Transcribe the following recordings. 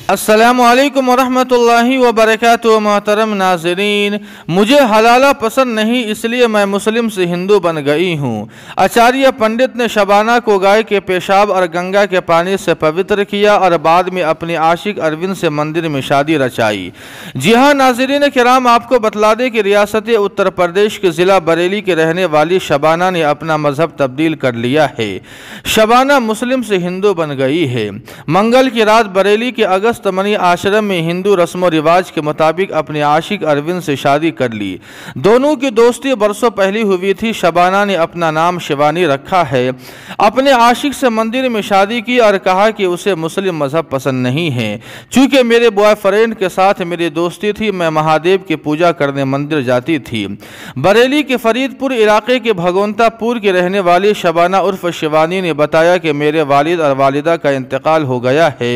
अस्सलामु अलैकुम वरहमतुल्लाहि वबरकातुहू। मोहतरम नाज़रीन, मुझे हलाला पसंद नहीं, इसलिए मैं मुस्लिम से हिंदू बन गई हूँ। आचार्य पंडित ने शबाना को गाय के पेशाब और गंगा के पानी से पवित्र किया और बाद में अपने आशिक अरविंद से मंदिर में शादी रचाई। जी हाँ नाज़रीन किराम, आपको बतला दें कि रियासत उत्तर प्रदेश के ज़िला बरेली के रहने वाली शबाना ने अपना मजहब तब्दील कर लिया है। शबाना मुस्लिम से हिंदू बन गई है। मंगल की रात बरेली के अगस्त मनी आश्रम में हिंदू रस्म रिवाज के मुताबिक अपने आशिक अरविंद से शादी कर ली। दोनों की दोस्ती बरसों पहले हुई थी। शबाना ने अपना नाम शिवानी रखा है। अपने आशिक से मंदिर में शादी की और कहा कि उसे मुस्लिम मजहब पसंद नहीं है। चूंकि मेरे बॉयफ्रेंड के साथ मेरी दोस्ती थी, मैं महादेव की पूजा करने मंदिर जाती थी। बरेली के फरीदपुर इलाके के भगवंतापुर की रहने वाली शबाना उर्फ शिवानी ने बताया कि मेरे वालिद और वालिदा का इंतकाल हो गया है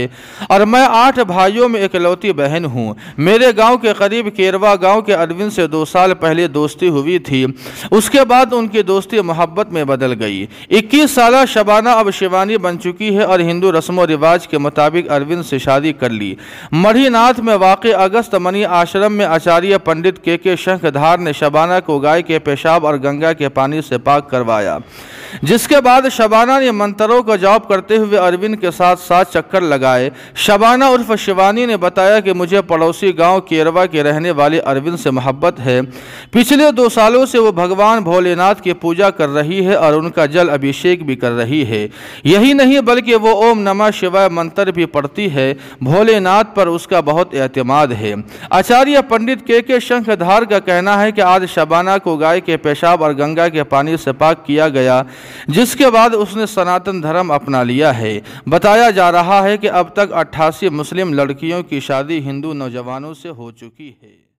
और मैं 8 भाइयों में इकलौती बहन हूँ। मेरे गांव के करीब केरवा गांव के अरविंद से 2 साल पहले दोस्ती हुई थी। उसके बाद उनकी दोस्ती मोहब्बत में बदल गई। 21 साल शबाना अब शिवानी बन चुकी है और हिंदू रस्म रिवाज के मुताबिक अरविंद से शादी कर ली। मढ़ीनाथ में वाक़ अगस्त मनी आश्रम में आचार्य पंडित के शंखधार ने शबाना को गाय के पेशाब और गंगा के पानी से पाक करवाया, जिसके बाद शबाना ने मंत्रों का जाप करते हुए अरविंद के साथ 7 चक्कर लगाए। शबाना उर्फ शिवानी ने बताया कि मुझे पड़ोसी गांव केरवा के रहने वाले अरविंद से मोहब्बत है। पिछले 2 सालों से वो भगवान भोलेनाथ की पूजा कर रही है और उनका जल अभिषेक भी कर रही है। यही नहीं बल्कि वो ओम नमः शिवाय मंत्र भी पढ़ती है। भोलेनाथ पर उसका बहुत एतमाद है। आचार्य पंडित के शंखधार का कहना है कि आज शबाना को गाय के पेशाब और गंगा के पानी से पाक किया गया, जिसके बाद उसने सनातन धर्म अपना लिया है। बताया जा रहा है कि अब तक 88 मुस्लिम लड़कियों की शादी हिंदू नौजवानों से हो चुकी है।